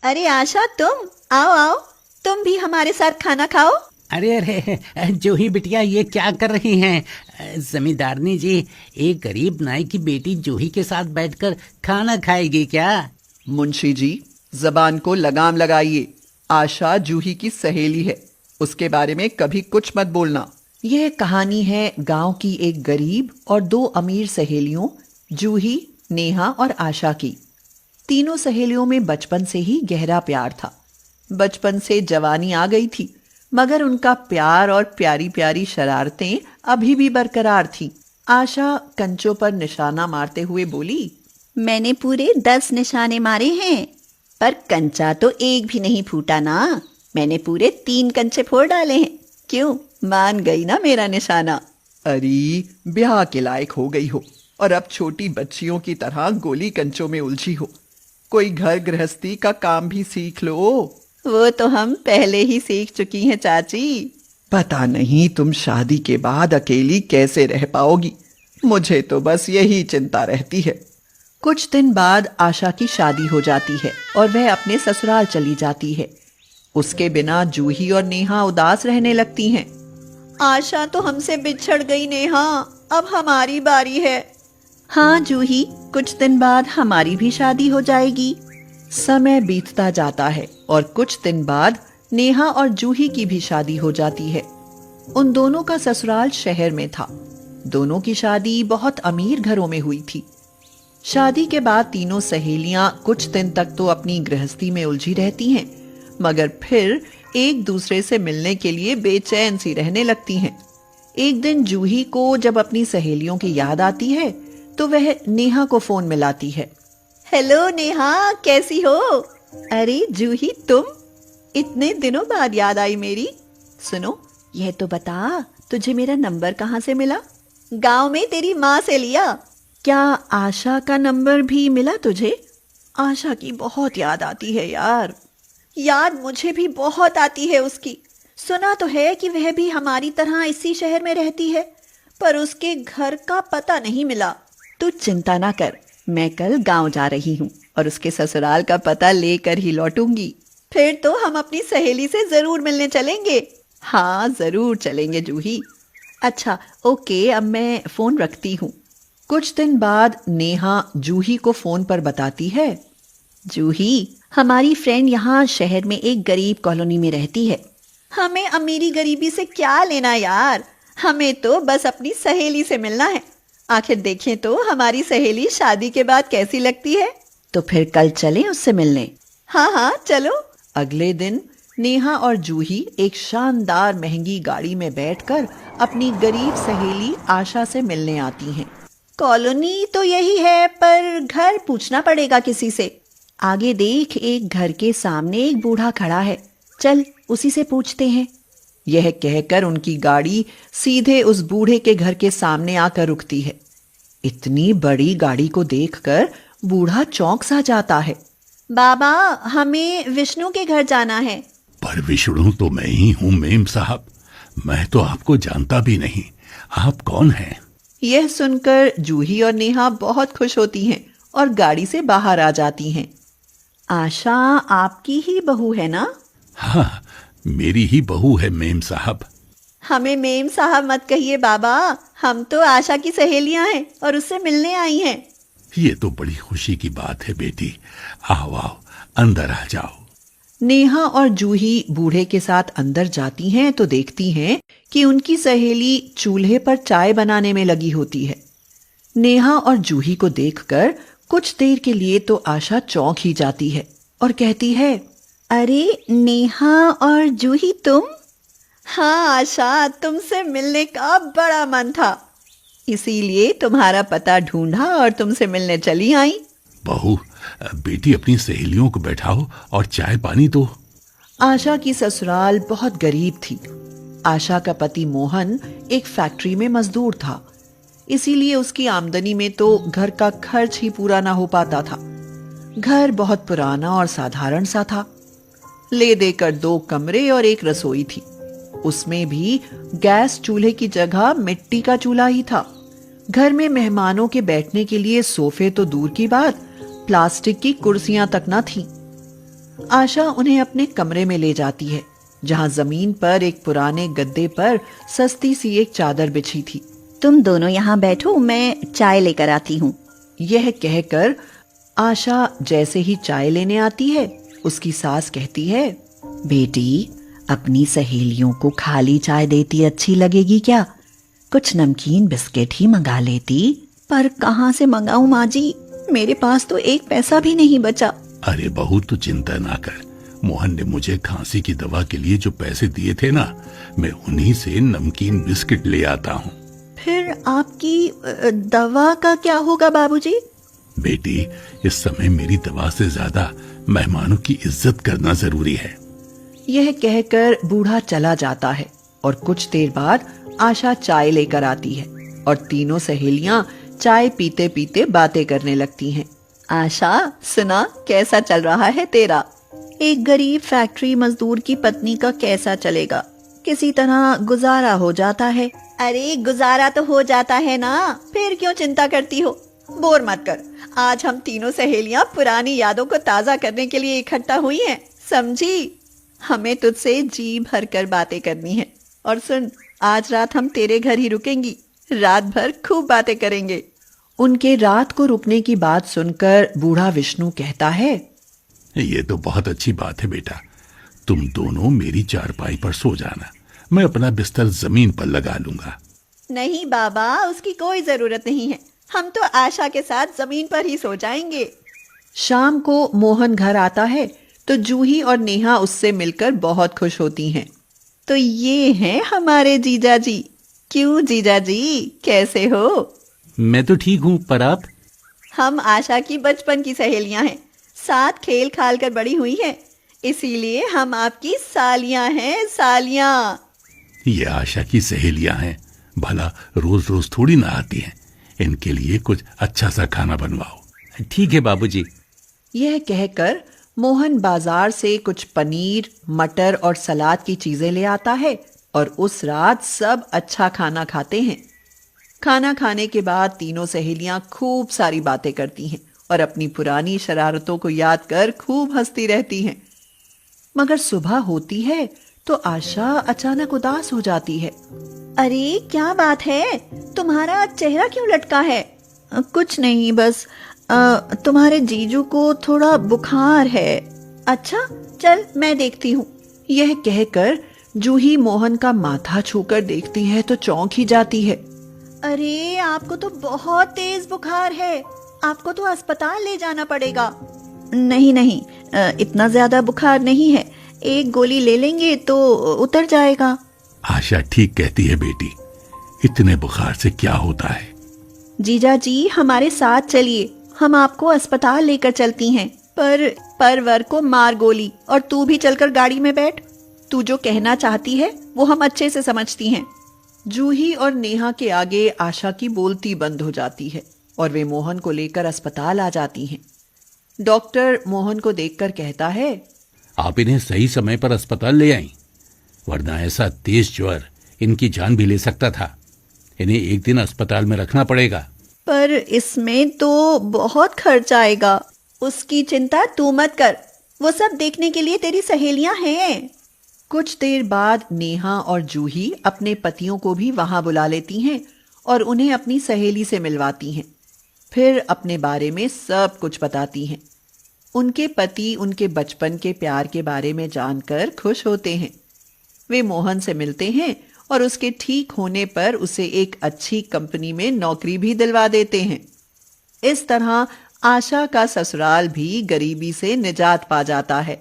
अरे आशा, तुम आओ आओ, तुम भी हमारे साथ खाना खाओ। अरे अरे जूही बिटिया, ये क्या कर रही हैं? जमींदारनी जी, एक गरीब नाई की बेटी जूही के साथ बैठकर खाना खाएगी क्या? मुंशी जी, जबान को लगाम लगाइए। आशा जूही की सहेली है, उसके बारे में कभी कुछ मत बोलना। यह कहानी है गांव की एक गरीब और दो अमीर सहेलियों जूही, नेहा और आशा की। तीनों सहेलियों में बचपन से ही गहरा प्यार था। बचपन से जवानी आ गई थी, मगर उनका प्यार और प्यारी प्यारी शरारतें अभी भी बरकरार थीं। आशा कंचों पर निशाना मारते हुए बोली, मैंने पूरे 10 निशाने मारे हैं, पर कंचा तो एक भी नहीं फूटा ना। मैंने पूरे 3 कंचे फोड़ डाले हैं। क्यों, मान गई ना मेरा निशाना? अरे ब्याह के लायक हो गई हो और अब छोटी बच्चियों की तरह गोली कंचों में उलझी हो। कोई घर गृहस्थी का काम भी सीख लो। वो तो हम पहले ही सीख चुकी हैं चाची। पता नहीं तुम शादी के बाद अकेली कैसे रह पाओगी, मुझे तो बस यही चिंता रहती है। कुछ दिन बाद आशा की शादी हो जाती है और वह अपने ससुराल चली जाती है। उसके बिना जूही और नेहा उदास रहने लगती हैं। आशा तो हमसे बिछड़ गई नेहा, अब हमारी बारी है। हाँ जूही, कुछ दिन बाद हमारी भी शादी हो जाएगी। समय बीतता जाता है और कुछ दिन बाद नेहा और जूही की भी शादी हो जाती है। उन दोनों का ससुराल शहर में था। दोनों की शादी बहुत अमीर घरों में हुई थी। शादी के बाद तीनों सहेलियां कुछ दिन तक तो अपनी गृहस्थी में उलझी रहती हैं, मगर फिर एक दूसरे से मिलने के लिए बेचैन सी रहने लगती हैं। एक दिन जूही को जब अपनी सहेलियों की याद आती है तो वह नेहा को फोन मिलाती है। हेलो नेहा, कैसी हो? अरे जूही, तुम? इतने दिनों बाद याद आई मेरी। सुनो, यह तो बता, तुझे मेरा नंबर कहाँ से मिला? गांव में तेरी माँ से लिया। क्या आशा का नंबर भी मिला तुझे? आशा की बहुत याद आती है यार। याद मुझे भी बहुत आती है उसकी। सुना तो है कि वह भी हमारी तरह इसी शहर में रहती है, पर उसके घर का पता नहीं मिला। तू चिंता ना कर, मैं कल गांव जा रही हूँ और उसके ससुराल का पता लेकर ही लौटूंगी। फिर तो हम अपनी सहेली से जरूर मिलने चलेंगे। हाँ जरूर चलेंगे जूही। अच्छा ओके, अब मैं फोन रखती हूँ। कुछ दिन बाद नेहा जूही को फोन पर बताती है, जूही, हमारी फ्रेंड यहाँ शहर में एक गरीब कॉलोनी में रहती है। हमें अमीरी गरीबी से क्या लेना यार, हमें तो बस अपनी सहेली से मिलना है। आखिर देखें तो हमारी सहेली शादी के बाद कैसी लगती है। तो फिर कल चलें उससे मिलने? हाँ हाँ चलो। अगले दिन नेहा और जूही एक शानदार महंगी गाड़ी में बैठकर अपनी गरीब सहेली आशा से मिलने आती हैं। कॉलोनी तो यही है, पर घर पूछना पड़ेगा किसी से। आगे देख, एक घर के सामने एक बूढ़ा खड़ा है, चल उसी से पूछते हैं। यह कहकर उनकी गाड़ी सीधे उस बूढ़े के घर के सामने आकर रुकती है। इतनी बड़ी गाड़ी को देखकर बूढ़ा चौंक सा जाता है। बाबा, हमें विष्णु के घर जाना है। पर विष्णु तो मैं ही हूँ मेम साहब, मैं तो आपको जानता भी नहीं, आप कौन हैं? यह सुनकर जूही और नेहा बहुत खुश होती हैं और गाड़ी से बाहर आ जाती हैं। आशा आपकी ही बहू है ना? हाँ, मेरी ही बहू है मेम साहब। हमें मेम साहब मत कहिए बाबा, हम तो आशा की सहेलियां हैं और उससे मिलने आई हैं। ये तो बड़ी खुशी की बात है बेटी, आओ आओ अंदर आ जाओ। नेहा और जूही बूढ़े के साथ अंदर जाती हैं तो देखती हैं कि उनकी सहेली चूल्हे पर चाय बनाने में लगी होती है। नेहा और जूही को देखकर कुछ देर के लिए तो आशा चौंक ही जाती है और कहती है, अरे नेहा और जूही तुम? हाँ आशा, तुमसे मिलने का बड़ा मन था, इसीलिए तुम्हारा पता ढूंढा और तुमसे मिलने चली आई। बहू, बेटी अपनी सहेलियों को बैठाओ और चाय पानी दो। आशा की ससुराल बहुत गरीब थी। आशा का पति मोहन एक फैक्ट्री में मजदूर था, इसीलिए उसकी आमदनी में तो घर का खर्च ही पूरा ना हो पाता था। घर बहुत पुराना और साधारण सा था। ले देकर 2 कमरे और एक रसोई थी। उसमें भी गैस चूल्हे की जगह मिट्टी का चूल्हा ही था। घर में मेहमानों के बैठने के लिए सोफे तो दूर की बात, प्लास्टिक की कुर्सियां तक न थीं। आशा उन्हें अपने कमरे में ले जाती है, जहां जमीन पर एक पुराने गद्दे पर सस्ती सी एक चादर बिछी थी। तुम दोनों यहाँ बैठो, मैं चाय लेकर आती हूँ। यह कहकर आशा जैसे ही चाय लेने आती है, उसकी सास कहती है, बेटी, अपनी सहेलियों को खाली चाय देती अच्छी लगेगी क्या? कुछ नमकीन बिस्किट ही मंगा लेती। पर कहाँ से मंगाऊं माँ जी, मेरे पास तो एक पैसा भी नहीं बचा। अरे बहू, तू चिंता ना कर। मोहन ने मुझे खांसी की दवा के लिए जो पैसे दिए थे ना, मैं उन्हीं से नमकीन बिस्किट ले आता हूँ। फिर आपकी दवा का क्या होगा बाबूजी? बेटी, इस समय मेरी दवा से ज्यादा मेहमानों की इज्जत करना जरूरी है। यह कहकर बूढ़ा चला जाता है और कुछ देर बाद आशा चाय लेकर आती है और तीनों सहेलियां चाय पीते पीते बातें करने लगती हैं। आशा, सुना, कैसा चल रहा है तेरा? एक गरीब फैक्ट्री मजदूर की पत्नी का कैसा चलेगा? किसी तरह गुजारा हो जाता है। अरे गुजारा तो हो जाता है ना, फिर क्यों चिंता करती हो? बोर मत कर। आज हम तीनों सहेलियां पुरानी यादों को ताजा करने के लिए इकट्ठा हुई हैं, समझी? हमें तुझसे जी भर कर बातें करनी है। और सुन, आज रात हम तेरे घर ही रुकेंगी, रात भर खूब बातें करेंगे। उनके रात को रुकने की बात सुनकर बूढ़ा विष्णु कहता है, ये तो बहुत अच्छी बात है बेटा। तुम दोनों मेरी चारपाई पर सो जाना, मैं अपना बिस्तर जमीन पर लगा लूंगा। नहीं बाबा, उसकी कोई जरूरत नहीं है, हम तो आशा के साथ जमीन पर ही सो जाएंगे। शाम को मोहन घर आता है तो जूही और नेहा उससे मिलकर बहुत खुश होती हैं। तो ये हैं हमारे जीजा जी। क्यों जीजा जी, कैसे हो? मैं तो ठीक हूँ, पर आप? हम आशा की बचपन की सहेलियां हैं, साथ खेल खाल कर बड़ी हुई हैं, इसीलिए हम आपकी सालियां हैं, सालियां। ये आशा की सहेलियां हैं, भला रोज रोज थोड़ी ना आती हैं। इनके लिए कुछ अच्छा सा खाना बनवाओ। ठीक है बाबूजी। यह कहकर मोहन बाजार से कुछ पनीर, मटर और सलाद की चीजें ले आता है और उस रात सब अच्छा खाना खाते हैं। खाना खाने के बाद तीनों सहेलियां खूब सारी बातें करती हैं और अपनी पुरानी शरारतों को याद कर खूब हंसती रहती हैं। मगर सुबह होती है तो आशा अचानक उदास हो जाती है। अरे क्या बात है, तुम्हारा चेहरा क्यों लटका है? कुछ नहीं, बस तुम्हारे जीजू को थोड़ा बुखार है। अच्छा, चल मैं देखती हूँ। यह कहकर जूही मोहन का माथा छूकर देखती है तो चौंक ही जाती है। अरे आपको तो बहुत तेज बुखार है, आपको तो अस्पताल ले जाना पड़ेगा। नहीं नहीं, इतना ज्यादा बुखार नहीं है, एक गोली ले लेंगे तो उतर जाएगा। आशा ठीक कहती है बेटी, इतने बुखार से क्या होता है। जीजा जी, हमारे साथ चलिए, हम आपको अस्पताल लेकर चलती हैं। पर वर को मार गोली, और तू भी चलकर गाड़ी में बैठ। तू जो कहना चाहती है वो हम अच्छे से समझती हैं। जूही और नेहा के आगे आशा की बोलती बंद हो जाती है और वे मोहन को लेकर अस्पताल आ जाती हैं। डॉक्टर मोहन को देखकर कहता है, आप इन्हें सही समय पर अस्पताल ले आईं, वरना ऐसा तेज ज्वर इनकी जान भी ले सकता था। इन्हें एक दिन अस्पताल में रखना पड़ेगा। पर इसमें तो बहुत खर्च आएगा। उसकी चिंता तू मत कर, वो सब देखने के लिए तेरी सहेलियां हैं। कुछ देर बाद नेहा और जूही अपने पतियों को भी वहां बुला लेती हैं और उन्हें अपनी सहेली से मिलवाती हैं। फिर अपने बारे में सब कुछ बताती हैं। उनके पति उनके बचपन के प्यार के बारे में जानकर खुश होते हैं। वे मोहन से मिलते हैं और उसके ठीक होने पर उसे एक अच्छी कंपनी में नौकरी भी दिलवा देते हैं। इस तरह आशा का ससुराल भी गरीबी से निजात पा जाता है।